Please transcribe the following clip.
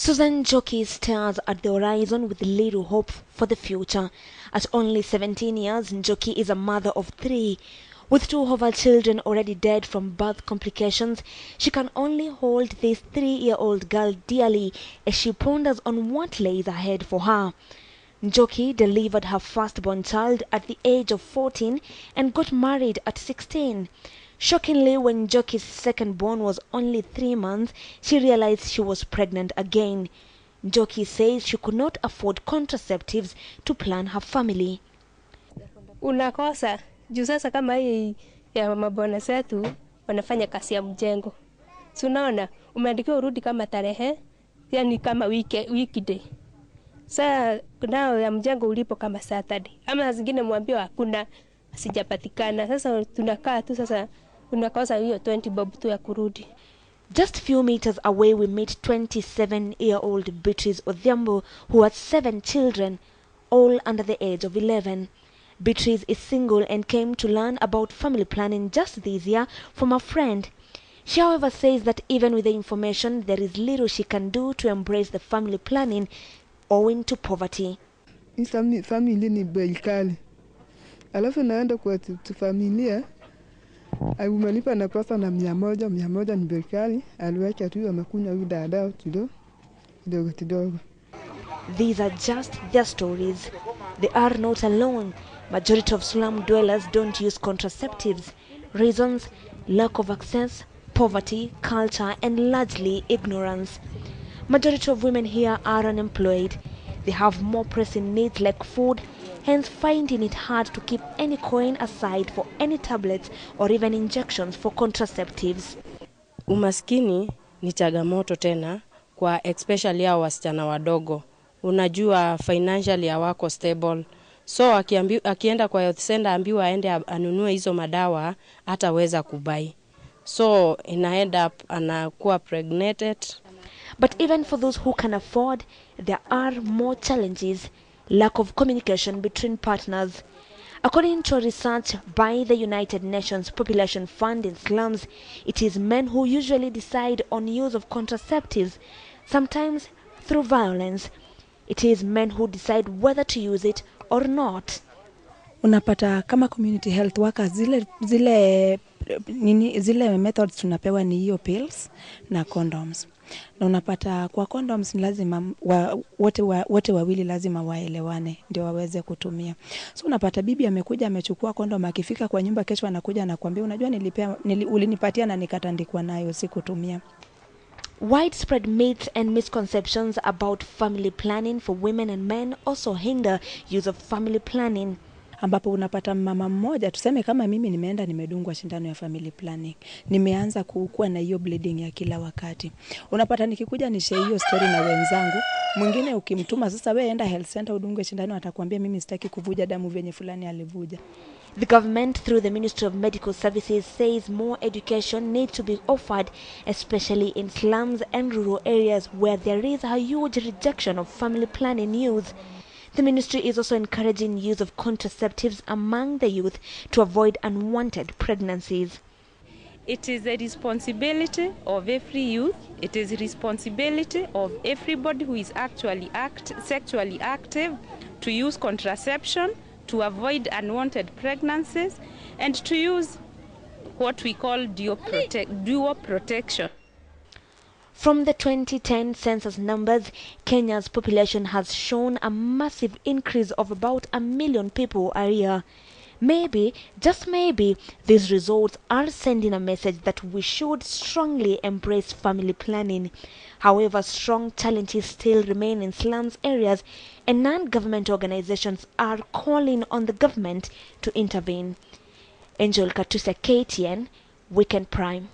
Susan Njoki stares at the horizon with little hope for the future. At only 17 years, Njoki is a mother of 3. With 2 of her children already dead from birth complications, she can only hold this 3-year-old girl dearly as she ponders on what lays ahead for her. Njoki delivered her firstborn child at the age of 14 and got married at 16. Shockingly, when Njoki's second-born was only 3 months, she realized she was pregnant again. Njoki says she could not afford contraceptives to plan her family. Unakosa juu sasa kama hii ya mabwana zetu wanafanya kazi ya mjengo. Si unaona umeandikiwa urudi kama tarehe, yani kama weekday. Sasa kunao ya mjengo ulipo kama Saturday. Ama zingine mwambiwa hakuna, sijapatikana. Sasa tunakaa tu sasa unakosa hiyo 20 bob tu ya kurudi. Just few meters away we meet 27-year-old Beatrice Odhiambo, who has 7 children, all under the age of 11. Beatrice is single and came to learn about family planning just this year from a friend. She, however, says that even with the information, there is little she can do to embrace the family planning owing to poverty. Family ni bei kali. Alafu naenda kwa familia, umelipa na pesa na 100 ni bei kali. Aliwacha tu amekunywa huyu dada kidogo. These are just their stories. They are not alone. Majority of slum dwellers don't use contraceptives. Reasons: lack of access, poverty, culture, and largely ignorance. Majority of women here are unemployed. They have more pressing needs like food, hence finding it hard to keep any coin aside for any tablets or even injections for contraceptives. Umaskini ni changamoto tena kwa especially hao wasichana wadogo. Unajua financially hawako stable. So akienda kwa health center ambiwa aende anunue hizo madawa hataweza kubai. So ina end up anakuwa pregnated. But even for those who can afford, there are more challenges. Lack of communication between partners. According to research by the United Nations Population Fund in slums, it is men who usually decide on use of contraceptives, sometimes through violence. It is men who decide whether to use it or not. Unapata kama community health workers zile methods tunapewa ni hiyo pills na condoms. Na unapata kwa condoms ni lazima wote wawili lazima waelewane ndio waweze kutumia. So unapata bibi amekuja amechukua condom, akifika kwa nyumba kesho anakuja anakuambia unajua ulinipatia na nikatandikwa nayo sikutumia. Widespread myths and misconceptions about family planning for women and men also hinder use of family planning. Ambapo unapata mama mmoja, tuseme kama mimi nimeenda nimedungwa shindano ya family planning, nimeanza kuwa na hiyo bleeding ya kila wakati. Unapata nikikuja nishare hiyo story na wenzangu, mwingine ukimtuma sasa wewe enda health center udungwe shindano, atakwambia mimi sitaki kuvuja damu venye fulani alivuja. The government, through the Ministry of Medical Services, says more education needs to be offered, especially in slums and rural areas where there is a huge rejection of family planning youth. The ministry is also encouraging use of contraceptives among the youth to avoid unwanted pregnancies. It is a responsibility of every youth. It is a responsibility of everybody who is actually sexually active to use contraception, to avoid unwanted pregnancies, and to use what we call dual protection. From the 2010 census numbers, Kenya's population has shown a massive increase of about 1 million people a year. Maybe, just maybe, these results are sending a message that we should strongly embrace family planning. However, strong challenges still remain in slums areas, and non-government organizations are calling on the government to intervene. Angel Katusa, KTN, Weekend Prime.